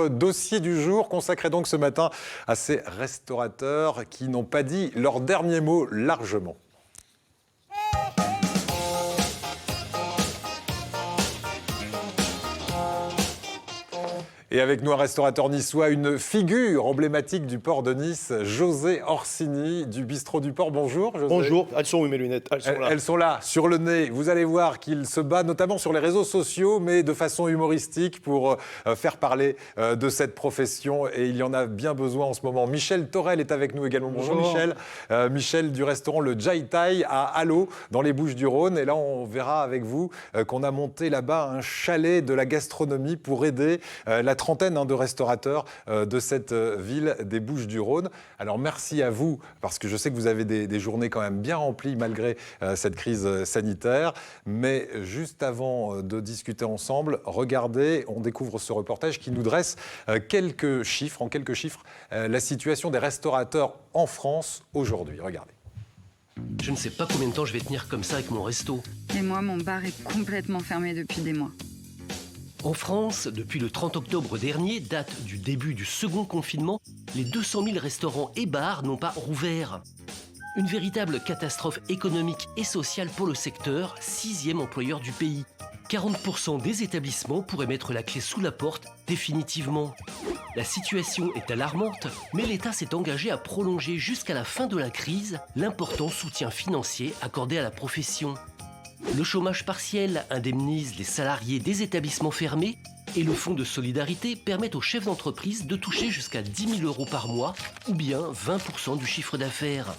dossier du jour consacré donc ce matin à ces restaurateurs qui n'ont pas dit leur dernier mot largement. Et avec nous, un restaurateur niçois, une figure emblématique du port de Nice, José Orsini, du Bistrot du Port. Bonjour, José. Bonjour. Elles sont où mes lunettes? Elles sont là, sur le nez. Vous allez voir qu'il se bat notamment sur les réseaux sociaux, mais de façon humoristique pour faire parler de cette profession. Et il y en a bien besoin en ce moment. Michel Torel est avec nous également. Bonjour Michel. Michel du restaurant Le Jai Thai à Allot, dans les Bouches-du-Rhône. Et là, on verra avec vous qu'on a monté là-bas un chalet de la gastronomie pour aider la trentaine de restaurateurs de cette ville des Bouches-du-Rhône. Alors merci à vous, parce que je sais que vous avez des journées quand même bien remplies malgré cette crise sanitaire. Mais juste avant de discuter ensemble, regardez, on découvre ce reportage qui nous dresse en quelques chiffres, la situation des restaurateurs en France aujourd'hui. Regardez. Je ne sais pas combien de temps je vais tenir comme ça avec mon resto. Et moi, mon bar est complètement fermé depuis des mois. En France, depuis le 30 octobre dernier, date du début du second confinement, les 200 000 restaurants et bars n'ont pas rouvert. Une véritable catastrophe économique et sociale pour le secteur, 6e employeur du pays. 40% des établissements pourraient mettre la clé sous la porte définitivement. La situation est alarmante, mais l'État s'est engagé à prolonger jusqu'à la fin de la crise l'important soutien financier accordé à la profession. Le chômage partiel indemnise les salariés des établissements fermés et le fonds de solidarité permet aux chefs d'entreprise de toucher jusqu'à 10 000 € par mois ou bien 20% du chiffre d'affaires.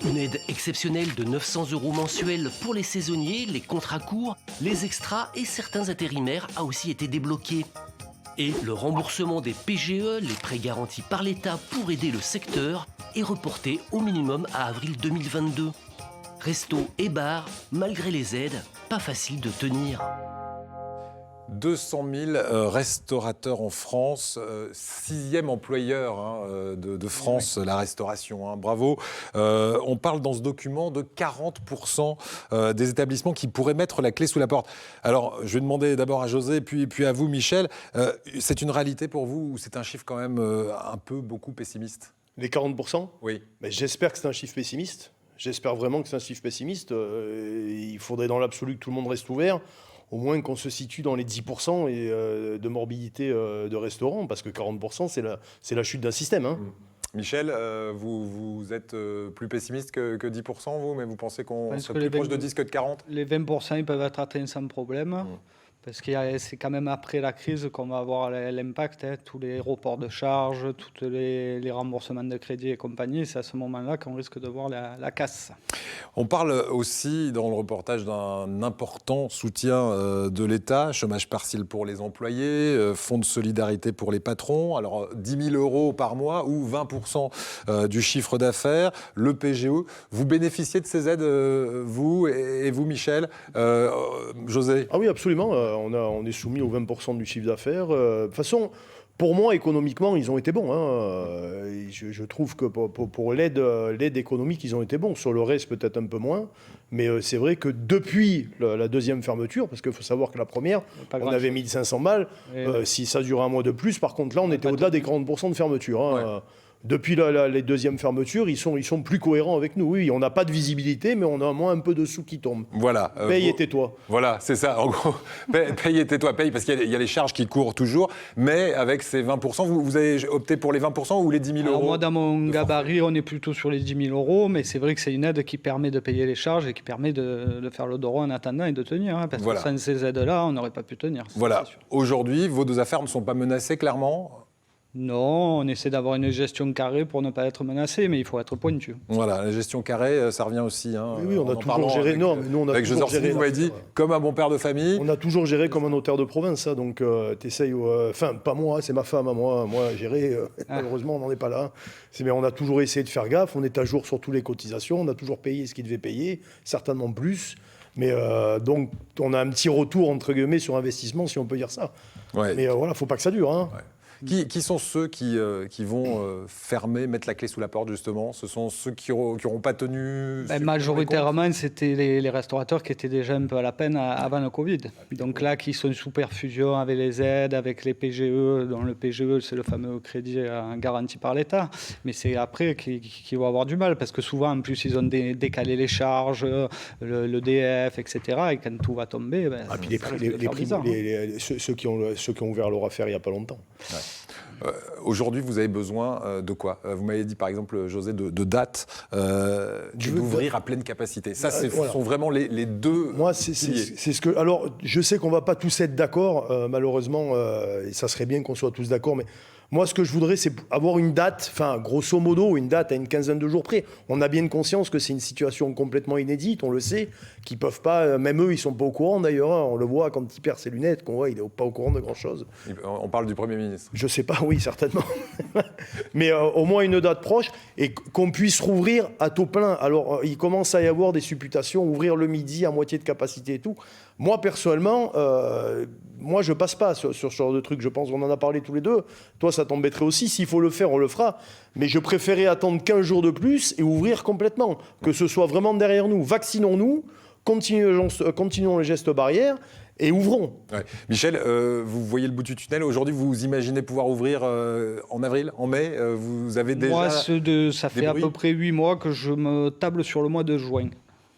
Une aide exceptionnelle de 900 € mensuels pour les saisonniers, les contrats courts, les extras et certains intérimaires a aussi été débloquée. Et le remboursement des PGE, les prêts garantis par l'État pour aider le secteur, est reporté au minimum à avril 2022. Restos et bars, malgré les aides, pas facile de tenir. 200 000 restaurateurs en France, 6e employeur de France, la restauration. Bravo. On parle dans ce document de 40% des établissements qui pourraient mettre la clé sous la porte. Alors, je vais demander d'abord à José, puis à vous, Michel. C'est une réalité pour vous ou c'est un chiffre quand même beaucoup pessimiste? Les 40%? Oui. Mais j'espère que c'est un chiffre pessimiste. J'espère vraiment que c'est un chiffre pessimiste. Il faudrait dans l'absolu que tout le monde reste ouvert, au moins qu'on se situe dans les 10% de morbidité de restaurants, parce que 40%, c'est la chute d'un système. Michel, vous êtes plus pessimiste que 10%, vous, mais vous pensez qu'on serait plus proche de 10 que de 40? Les 20%, ils peuvent être atteints sans problème. Parce que c'est quand même après la crise qu'on va avoir l'impact, tous les reports de charges, tous les remboursements de crédit et compagnie. C'est à ce moment-là qu'on risque de voir la casse. On parle aussi dans le reportage d'un important soutien de l'État, chômage partiel pour les employés, fonds de solidarité pour les patrons. Alors 10 000 € par mois ou 20% du chiffre d'affaires, le PGE. Vous bénéficiez de ces aides, vous et vous, Michel, José? Ah oui, absolument. On est soumis aux 20% du chiffre d'affaires. De toute façon, pour moi, économiquement, ils ont été bons. Je trouve que pour l'aide économique, ils ont été bons. Sur le reste, peut-être un peu moins. Mais c'est vrai que depuis la deuxième fermeture, parce qu'il faut savoir que la première, on avait 1 500 balles. Si ça durait un mois de plus, par contre, là, on était au-delà des 40% de fermeture. Ouais. Depuis les deuxièmes fermetures, ils sont plus cohérents avec nous. Oui, on n'a pas de visibilité, mais on a au moins un peu de sous qui tombent. Voilà. Paye et tais-toi. Voilà, c'est ça. En gros, paye et tais-toi. Paye parce qu'il y a les charges qui courent toujours. Mais avec ces 20%, vous avez opté pour les 20% ou les 10 000 €? Alors moi, dans mon gabarit, on est plutôt sur les 10 000 €. Mais c'est vrai que c'est une aide qui permet de payer les charges et qui permet de faire le dos rond en attendant et de tenir. Parce que sans ces aides-là, on n'aurait pas pu tenir. Voilà. Aujourd'hui, vos deux affaires ne sont pas menacées, clairement? Non, on essaie d'avoir une gestion carrée pour ne pas être menacé, mais il faut être pointu. Voilà, la gestion carrée, ça revient aussi. Oui, on a toujours géré. Non, mais nous, on a avec toujours géré. Vous m'avez dit, comme un bon père de famille. On a toujours géré comme un notaire de province. Donc, t'essayes. Enfin, pas moi, c'est ma femme à moi. Moi, gérer. Malheureusement, on n'en est pas là. Mais on a toujours essayé de faire gaffe. On est à jour sur toutes les cotisations. On a toujours payé ce qu'il devait payer, certainement plus. Mais donc, on a un petit retour, entre guillemets, sur investissement, si on peut dire ça. Ouais. Mais voilà, il ne faut pas que ça dure. Ouais. Qui sont ceux qui vont fermer, mettre la clé sous la porte, justement? Ce sont ceux qui n'auront pas tenu... Majoritairement, c'était les restaurateurs qui étaient déjà un peu à la peine avant le Covid. Donc là, qui sont sous perfusion avec les aides, avec les PGE, dont le PGE, c'est le fameux crédit garanti par l'État. Mais c'est après qui vont avoir du mal, parce que souvent, en plus, ils ont décalé les charges, le DF, etc. Et quand tout va tomber... puis les prix, ceux qui ont ouvert leur affaire il n'y a pas longtemps. Ouais. Aujourd'hui, vous avez besoin de quoi? Vous m'avez dit, par exemple, José, de dates, d'ouvrir à pleine capacité. Ça, ce sont vraiment les deux piliers. C'est ce que... Alors, je sais qu'on ne va pas tous être d'accord, malheureusement, et ça serait bien qu'on soit tous d'accord, mais moi, ce que je voudrais, c'est avoir une date, enfin, grosso modo, une date à une quinzaine de jours près. On a bien conscience que c'est une situation complètement inédite, on le sait, qu'ils peuvent pas, même eux, ils ne sont pas au courant d'ailleurs, hein, on le voit quand il perd ses lunettes, qu'on voit, il n'est pas au courant de grand-chose. On parle du Premier ministre. Je ne sais pas, oui, certainement. Mais au moins une date proche, et qu'on puisse rouvrir à taux plein. Alors, il commence à y avoir des supputations, ouvrir le midi à moitié de capacité et tout. Moi, personnellement, moi, je passe pas sur ce genre de truc. Je pense qu'on en a parlé tous les deux. Toi, ça t'embêterait aussi. S'il faut le faire, on le fera. Mais je préférais attendre 15 jours de plus et ouvrir complètement. Que ce soit vraiment derrière nous. Vaccinons-nous, continuons les gestes barrières et ouvrons. Ouais. Michel, vous voyez le bout du tunnel. Aujourd'hui, vous imaginez pouvoir ouvrir en avril, en mai? Vous avez déjà... Moi, ça fait à peu près 8 mois que je me table sur le mois de juin.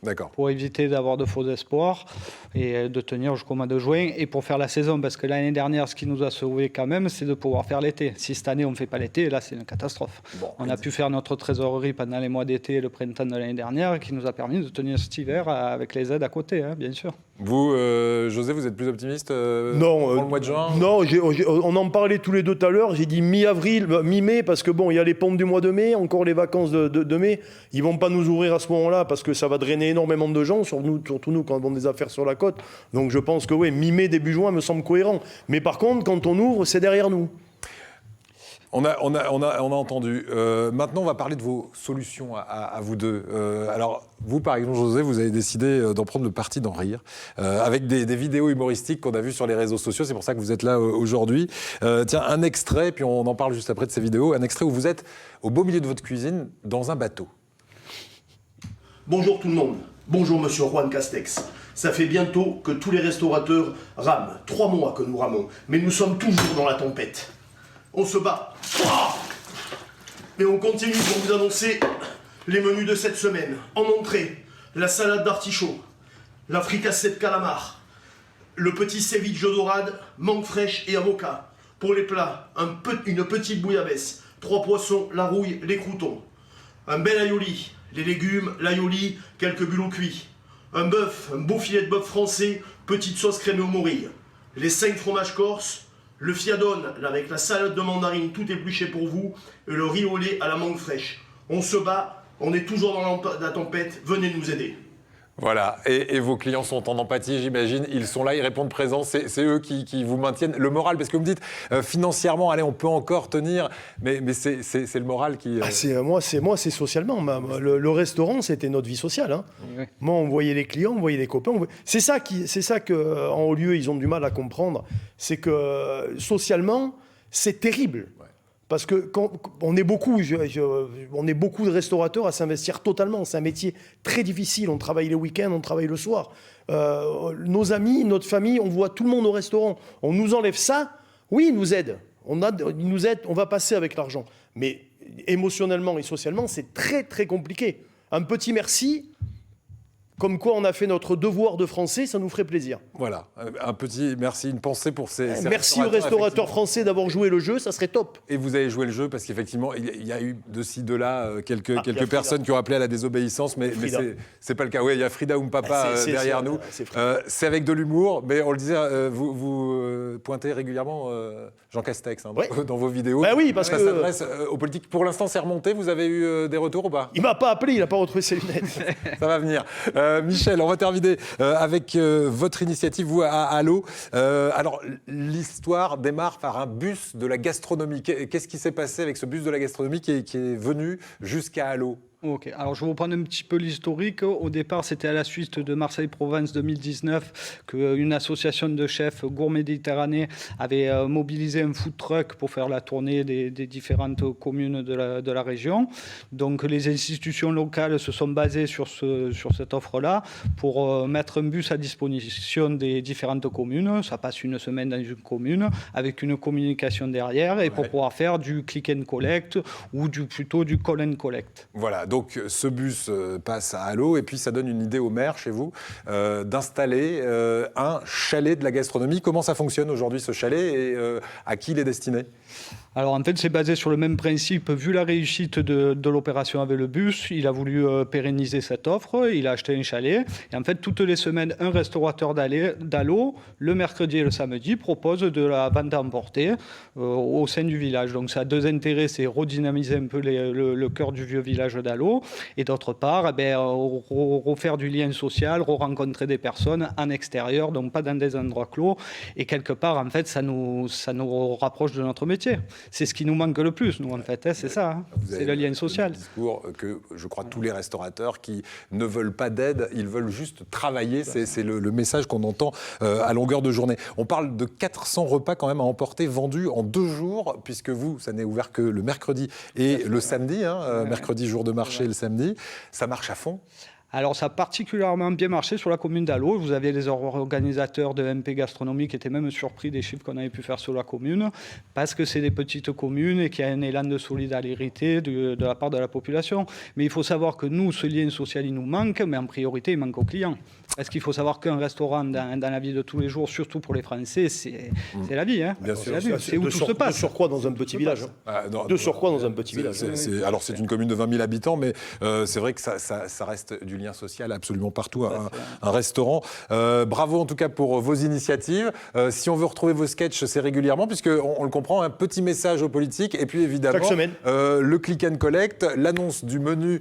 D'accord. Pour éviter d'avoir de faux espoirs et de tenir jusqu'au mois de juin et pour faire la saison. Parce que l'année dernière, ce qui nous a sauvés quand même, c'est de pouvoir faire l'été. Si cette année, on ne fait pas l'été, là, c'est une catastrophe. On a pu faire notre trésorerie pendant les mois d'été et le printemps de l'année dernière qui nous a permis de tenir cet hiver avec les aides à côté, hein, bien sûr. Vous, José, vous êtes plus optimiste non, pour le mois de juin? Non, on en parlait tous les deux tout à l'heure. J'ai dit mi-avril, mi-mai, parce que bon, il y a les pompes du mois de mai, encore les vacances de mai. Ils vont pas nous ouvrir à ce moment-là parce que ça va drainer énormément de gens, surtout nous quand on a des affaires sur la côte. Donc je pense que oui, mi-mai, début juin me semble cohérent. Mais par contre, quand on ouvre, c'est derrière nous. On a entendu. Maintenant, on va parler de vos solutions à vous deux. Alors, vous, par exemple, José, vous avez décidé d'en prendre le parti d'en rire, avec des vidéos humoristiques qu'on a vues sur les réseaux sociaux. C'est pour ça que vous êtes là aujourd'hui. Tiens, un extrait, puis on en parle juste après de ces vidéos. Un extrait où vous êtes au beau milieu de votre cuisine, dans un bateau. Bonjour tout le monde. Bonjour Monsieur Juan Castex. Ça fait bientôt que tous les restaurateurs rament. 3 mois que nous ramons. Mais nous sommes toujours dans la tempête. On se bat. Mais on continue pour vous annoncer les menus de cette semaine. En entrée, la salade d'artichaut, la fricassée de calamar, le petit ceviche de dorade, mangue fraîche et avocat. Pour les plats, une petite bouillabaisse, 3 poissons, la rouille, les croûtons. Un bel aioli, les légumes, l'aioli, quelques bulots cuits. Un beau filet de bœuf français, petite sauce crémée aux morilles. Les 5 fromages corses, le fiadone avec la salade de mandarine tout épluché pour vous, et le riz au lait à la mangue fraîche. On se bat, on est toujours dans la tempête, venez nous aider. Voilà, et vos clients sont en empathie, j'imagine. Ils sont là, ils répondent présents. C'est eux qui vous maintiennent le moral. Parce que vous me dites, financièrement, allez, on peut encore tenir, mais c'est le moral qui... Moi, c'est socialement. Le restaurant, c'était notre vie sociale. Hein. Oui. Moi, on voyait les clients, on voyait les copains. C'est ça qu'en haut lieu, ils ont du mal à comprendre. C'est que socialement, c'est terrible. Ouais. Parce que on est beaucoup de restaurateurs à s'investir totalement. C'est un métier très difficile. On travaille les week-ends, on travaille le soir. Nos amis, notre famille, on voit tout le monde au restaurant. On nous enlève ça. Oui, ils nous aident. Ils nous aident. On va passer avec l'argent. Mais émotionnellement et socialement, c'est très, très compliqué. Un petit merci. Comme quoi on a fait notre devoir de français, ça nous ferait plaisir. Voilà, un petit merci, une pensée pour ces merci aux restaurateurs français d'avoir joué le jeu, ça serait top. Et vous avez joué le jeu parce qu'effectivement, il y a eu de ci, de là quelques personnes qui ont appelé à la désobéissance, mais c'est pas le cas. Oui, il y a Frida Oumpapa derrière nous. C'est avec de l'humour, mais on le disait, vous pointez régulièrement Jean Castex dans vos vidéos. Bah oui, parce ça s'adresse aux politiques. Pour l'instant, c'est remonté, vous avez eu des retours ou pas? Il m'a pas appelé, il n'a pas retrouvé ses lunettes. Ça va venir. Michel, on va terminer avec votre initiative, vous, à Allo. Alors, l'histoire démarre par un bus de la gastronomie. Qu'est-ce qui s'est passé avec ce bus de la gastronomie qui est venu jusqu'à Allo? Ok, alors je vais vous prendre un petit peu l'historique. Au départ, c'était à la suite de Marseille-Provence 2019 qu'une association de chefs Gourméditerranée avait mobilisé un food truck pour faire la tournée des différentes communes de la région. Donc les institutions locales se sont basées sur cette offre-là pour mettre un bus à disposition des différentes communes. Ça passe une semaine dans une commune avec une communication derrière et pour pouvoir faire du click and collect ou plutôt du call and collect. Voilà, donc ce bus passe à Allot et puis ça donne une idée au maire chez vous d'installer un chalet de la gastronomie. Comment ça fonctionne aujourd'hui ce chalet et à qui il est destiné ? Alors en fait, c'est basé sur le même principe. Vu la réussite de l'opération avec le bus, il a voulu pérenniser cette offre. Il a acheté un chalet. Et en fait, toutes les semaines, un restaurateur d'Allot, le mercredi et le samedi, propose de la vente à emporter au sein du village. Donc ça a deux intérêts. C'est redynamiser un peu le cœur du vieux village d'Allot. Et d'autre part, refaire du lien social, rencontrer des personnes en extérieur, donc pas dans des endroits clos. Et quelque part, en fait, ça nous rapproche de notre métier. C'est ce qui nous manque le plus, nous, en fait. C'est ça, hein. C'est le lien social. Le discours que, je crois, tous les restaurateurs qui ne veulent pas d'aide, ils veulent juste travailler. C'est le message qu'on entend à longueur de journée. On parle de 400 repas quand même à emporter, vendus en 2 jours, puisque vous, ça n'est ouvert que le mercredi et le samedi. Mercredi, jour de marché, le samedi. Ça marche à fond ? Alors, ça a particulièrement bien marché sur la commune d'Allot. Vous aviez les organisateurs de MP Gastronomie qui étaient même surpris des chiffres qu'on avait pu faire sur la commune, parce que c'est des petites communes et qu'il y a un élan de solidarité de la part de la population. Mais il faut savoir que nous, ce lien social, il nous manque, mais en priorité, il manque aux clients. Parce qu'il faut savoir qu'un restaurant dans la vie de tous les jours, surtout pour les Français, c'est la vie. Hein. Bien sûr. C'est où tout se passe. De surcroît dans un petit village. De surcroît dans un petit village. Alors, c'est une commune de 20 000 habitants, mais c'est vrai que ça reste du lien social absolument partout, un restaurant. Bravo en tout cas pour vos initiatives. Si on veut retrouver vos sketchs, c'est régulièrement, puisqu'on le comprend, un petit message aux politiques, et puis évidemment, chaque semaine. Le click and collect, l'annonce du menu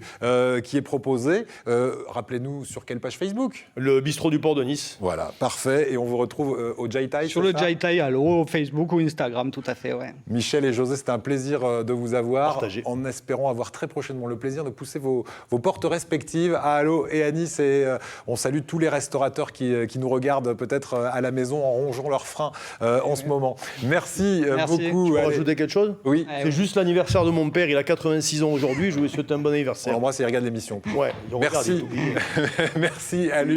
qui est proposé. Rappelez-nous sur quelle page Facebook ? Le bistrot du port de Nice. Voilà, parfait. Et on vous retrouve au Jai Thai. Sur le Jai Thai, Allot, Facebook ou Instagram, tout à fait, ouais. Michel et José, c'était un plaisir de vous avoir. Partagé. En espérant avoir très prochainement le plaisir de pousser vos portes respectives à Allot et à Nice. Et on salue tous les restaurateurs qui nous regardent peut-être à la maison en rongeant leurs freins en ce moment. Merci beaucoup. Tu peux rajouter quelque chose ? Oui. C'est juste l'anniversaire de mon père. Il a 86 ans aujourd'hui. Je lui souhaite un bon anniversaire. On l'embrasse et il regarde l'émission. Ouais, Merci. Merci à lui.